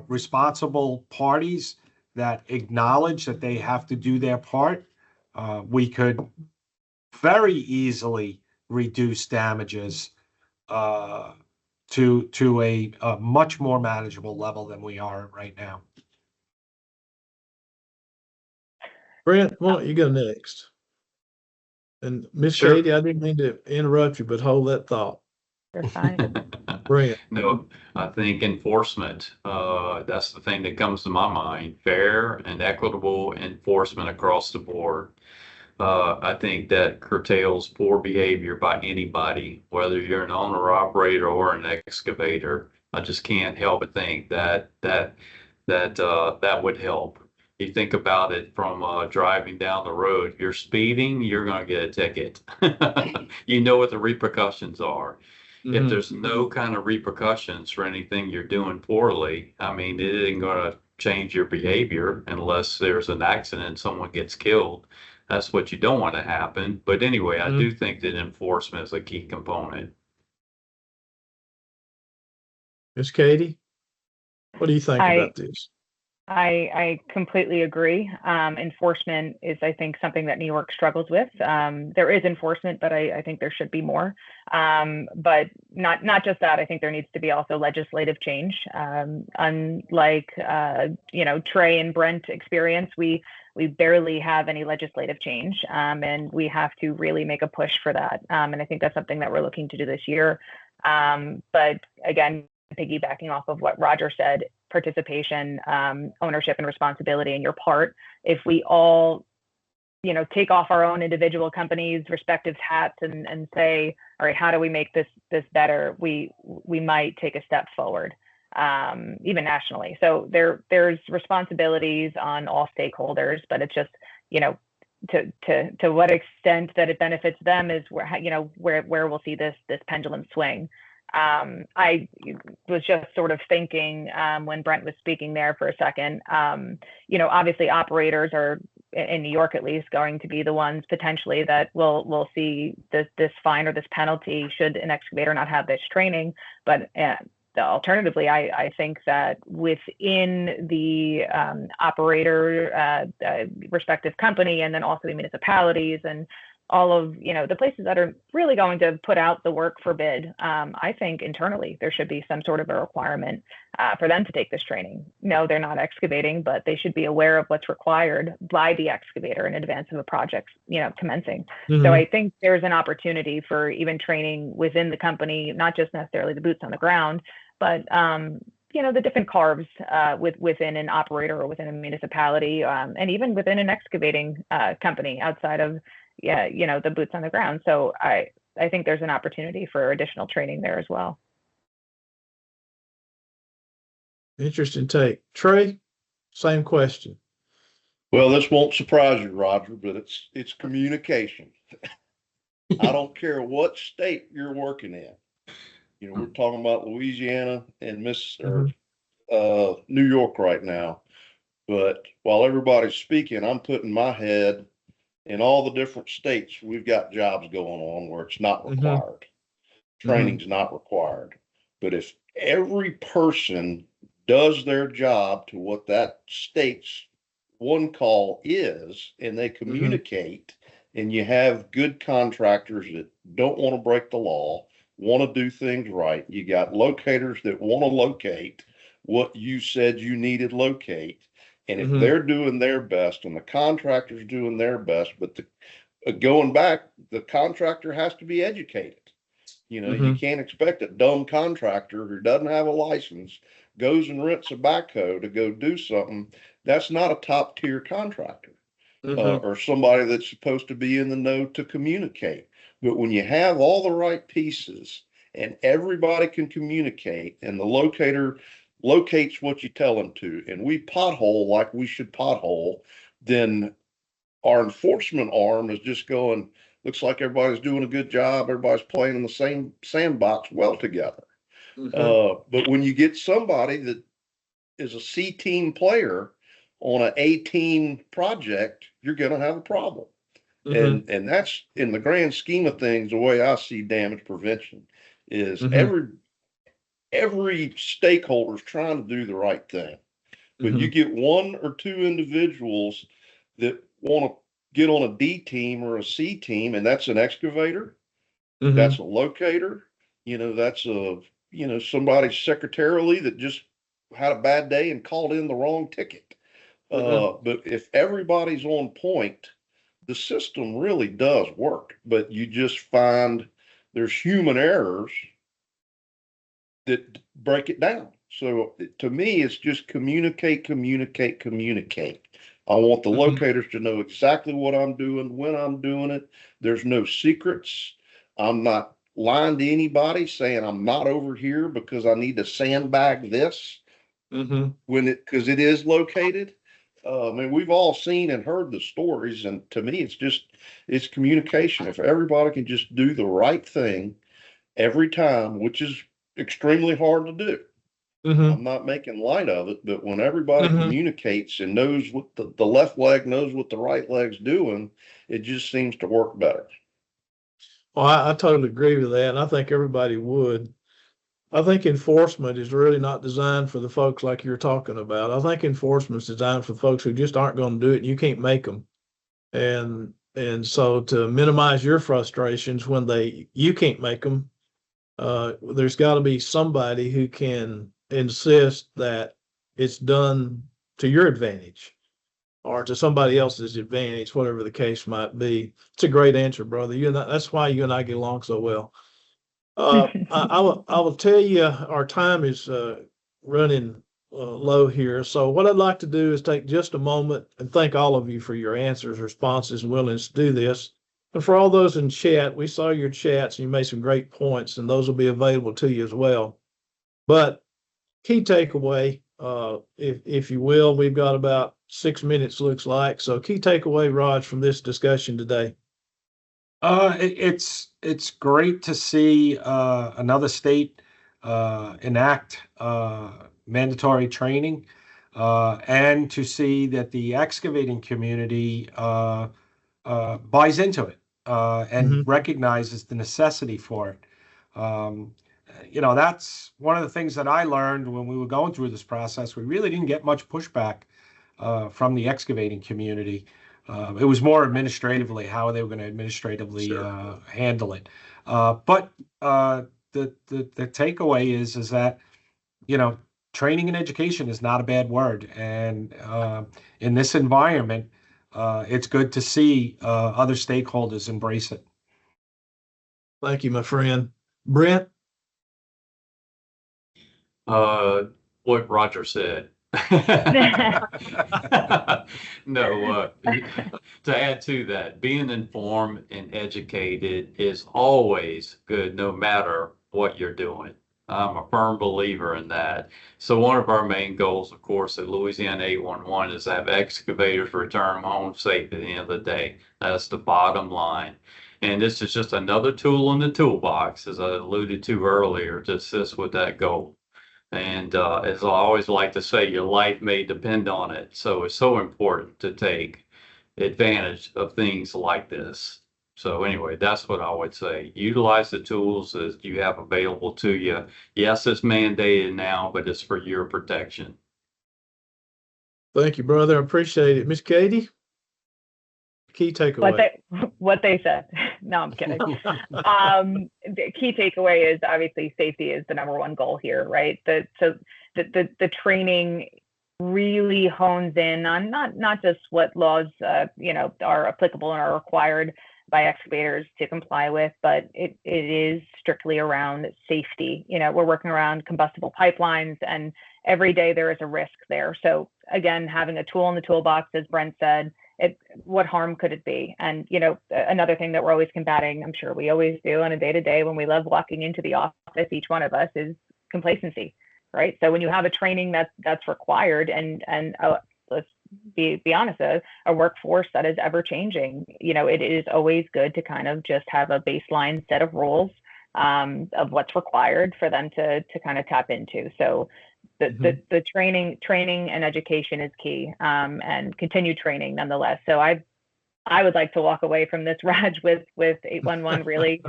responsible parties that acknowledge that they have to do their part, we could very easily reduce damages uh, to a much more manageable level than we are right now. Brent, why don't you go next? And Miss Sure. Katie, I didn't mean to interrupt you, but hold that thought. You're fine. Brent. No, I think enforcement, that's the thing that comes to my mind, fair and equitable enforcement across the board. I think that curtails poor behavior by anybody, whether you're an owner operator or an excavator. I just can't help but think that would help. You think about it from driving down the road. If you're speeding, you're going to get a ticket. You know what the repercussions are. If Mhm. there's no kind of repercussions for anything you're doing poorly, I mean, it isn't going to change your behavior unless there's an accident and someone gets killed. That's what you don't want to happen. But anyway, I Mhm. do think that enforcement is a key component. Ms. Katie, what do you think I- about this? I completely agree. Enforcement is, I think, something that New York struggles with. There is enforcement, but I think there should be more. But not just that. I think there needs to be also legislative change. Unlike Trey and Brent experience, we barely have any legislative change, and we have to really make a push for that. And I think that's something that we're looking to do this year. But again, piggybacking off of what Roger said, participation, ownership and responsibility in your part. If we all, take off our own individual companies' respective hats and say, all right, how do we make this better? We might take a step forward, even nationally. So there's responsibilities on all stakeholders, but it's just, to what extent that it benefits them is where we'll see this pendulum swing. I was just sort of thinking when Brent was speaking there for a second, obviously operators are, in New York at least, going to be the ones potentially that will see this fine or this penalty should an excavator not have this training. But alternatively, I think that within the operator respective company, and then also the municipalities and all of the places that are really going to put out the work for bid, I think internally there should be some sort of a requirement for them to take this training. No, they're not excavating, but they should be aware of what's required by the excavator in advance of a project commencing. Mm-hmm. So I think there's an opportunity for even training within the company, not just necessarily the boots on the ground, but the different carves within an operator or within a municipality, and even within an excavating company outside of the boots on the ground. So I think there's an opportunity for additional training there as well. Interesting take. Trey, same question. Well, this won't surprise you, Roger, but it's communication. I don't care what state you're working in. We're talking about Louisiana and New York right now. But while everybody's speaking, I'm putting my head in all the different states. We've got jobs going on where it's not required. Training's not required. But if every person does their job to what that state's one call is, and they communicate, and you have good contractors that don't want to break the law, want to do things right. You got locators that want to locate what you said you needed locate. And if they're doing their best and the contractor's doing their best, but going back, the contractor has to be educated. You can't expect a dumb contractor who doesn't have a license, goes and rents a backhoe to go do something. That's not a top tier contractor or somebody that's supposed to be in the know to communicate. But when you have all the right pieces and everybody can communicate and the locator locates what you tell them to, and we pothole like we should pothole, then our enforcement arm is just going, looks like everybody's doing a good job. Everybody's playing in the same sandbox well together. But when you get somebody that is a C team player on an A team project, you're going to have a problem. And that's, in the grand scheme of things, the way I see damage prevention is every stakeholder's trying to do the right thing. But you get one or two individuals that want to get on a D team or a C team, and that's an excavator, that's a locator, that's somebody secretarially that just had a bad day and called in the wrong ticket. But if everybody's on point, the system really does work. But you just find there's human errors that break it down. So to me, it's just communicate. I want the locators to know exactly what I'm doing, when I'm doing it. There's no secrets. I'm not lying to anybody saying I'm not over here because I need to sandbag this because it is located. We've all seen and heard the stories, and to me, it's communication. If everybody can just do the right thing every time, which is extremely hard to do. I'm not making light of it, but when everybody communicates and knows what the left leg knows what the right leg's doing, it just seems to work better. Well, I totally agree with that, and I think everybody would. I think enforcement is really not designed for the folks like you're talking about. I think enforcement is designed for folks who just aren't going to do it and you can't make them. And so to minimize your frustrations when you can't make them, there's got to be somebody who can insist that it's done to your advantage or to somebody else's advantage, whatever the case might be. It's a great answer, brother. That's why you and I get along so well. I will tell you, our time is running low here. So what I'd like to do is take just a moment and thank all of you for your answers, responses, and willingness to do this. And for all those in chat, we saw your chats and you made some great points, and those will be available to you as well. But key takeaway, if you will, we've got about 6 minutes, looks like. So key takeaway, Raj, from this discussion today. It's great to see another state enact mandatory training, and to see that the excavating community buys into it and recognizes the necessity for it. That's one of the things that I learned when we were going through this process. We really didn't get much pushback from the excavating community. It was more administratively how they were going to administratively handle it. But the takeaway is that, training and education is not a bad word. And in this environment, it's good to see other stakeholders embrace it. Thank you, my friend. Brent? What Roger said. No, to add to that, being informed and educated is always good, no matter what you're doing. I'm a firm believer in that. So one of our main goals, of course, at Louisiana 811 is to have excavators return home safe at the end of the day. That's the bottom line. And this is just another tool in the toolbox, as I alluded to earlier, to assist with that goal. And as I always like to say, your life may depend on it. So it's so important to take advantage of things like this. So anyway, that's what I would say. Utilize the tools that you have available to you. Yes, it's mandated now, but it's for your protection. Thank you, brother. I appreciate it. Miss Katie? Key takeaway. What they said. No, I'm kidding. The key takeaway is obviously safety is the number one goal here, right? So the training really hones in on not just what laws are applicable and are required by excavators to comply with, but it is strictly around safety. We're working around combustible pipelines, and every day there is a risk there. So again, having a tool in the toolbox, as Brent said, what harm could it be? And another thing that we're always combating, I'm sure we always do on a day-to-day when we love walking into the office, each one of us, is complacency, right? So when you have a training that's required, and let's be honest, a workforce that is ever changing, it is always good to kind of just have a baseline set of rules of what's required for them to kind of tap into. So the training and education is key, and continued training nonetheless. So I would like to walk away from this, Raj, with 811 really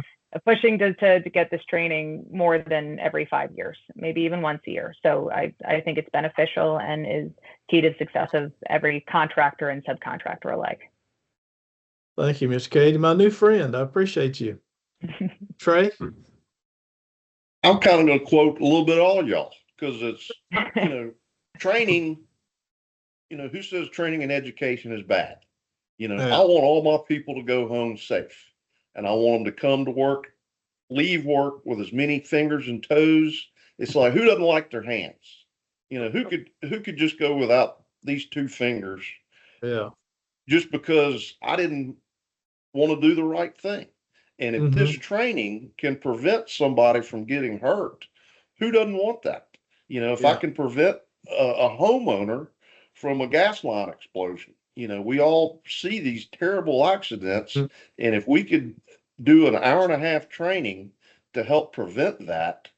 pushing to get this training more than every 5 years, maybe even once a year. So I think it's beneficial and is key to the success of every contractor and subcontractor alike. Thank you, Miss Katie, my new friend. I appreciate you. Trey? I'm kind of going to quote a little bit all y'all, because it's, training, who says training and education is bad? I want all my people to go home safe, and I want them to come to work, leave work with as many fingers and toes. It's like, who doesn't like their hands? Who could just go without these 2 fingers? Yeah. Just because I didn't want to do the right thing. And if this training can prevent somebody from getting hurt, who doesn't want that? If I can prevent a homeowner from a gas line explosion, we all see these terrible accidents. And if we could do an 1.5-hour training to help prevent that,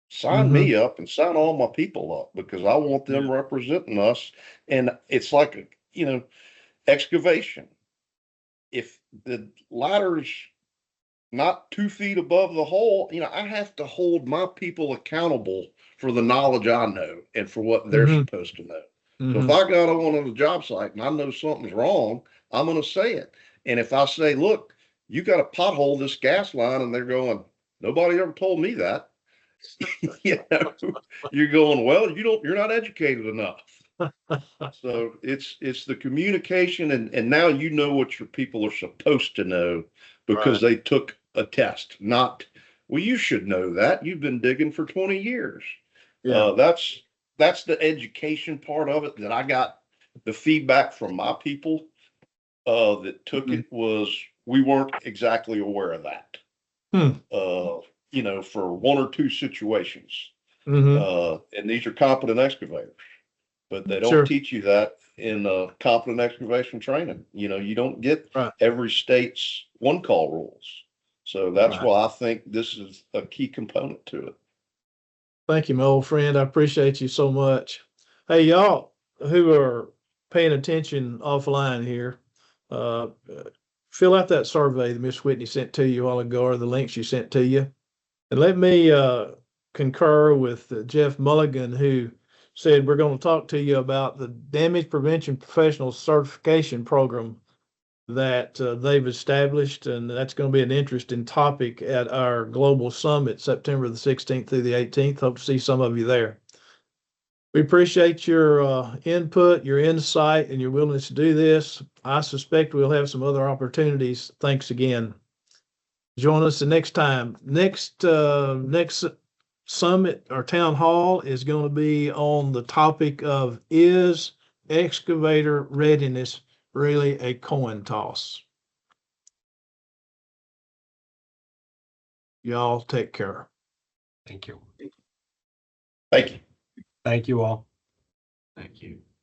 sign me up and sign all my people up, because I want them representing us. And it's like, excavation. If the ladders not 2 feet above the hole. You know, I have to hold my people accountable for the knowledge I know and for what they're Mhm. supposed to know. So if I got on the job site and I know something's wrong, I'm going to say it. And if I say, look, you got to pothole this gas line, and they're going, nobody ever told me that. You know, you're going, well, you're not educated enough. So it's the communication, and now you know what your people are supposed to know because they took a test. Not, well, you should know that. You've been digging for 20 years. Yeah. That's the education part of it that I got the feedback from my people that took it was we weren't exactly aware of that. You know, for one or two situations. And these are competent excavators, but they don't Sure. teach you that in competent excavation training. You know, you don't get Right. every state's one call rules. So that's Right. why I think this is a key component to it. Thank you, my old friend. I appreciate you so much. Hey, y'all who are paying attention offline here, uh, fill out that survey that Miss Whitney sent to you a while ago, or the link she sent to you. And let me concur with Jeff Mulligan, who said we're going to talk to you about the damage prevention professional certification program that they've established, and that's going to be an interesting topic at our global summit, September the 16th through the 18th. Hope to see some of you there. We appreciate your input, your insight, and your willingness to do this. I suspect we'll have some other opportunities. Thanks again. Join us the next time. Next summit or town hall is going to be on the topic of, is excavator readiness really a coin toss? Y'all take care. Thank you. Thank you. Thank you all. Thank you.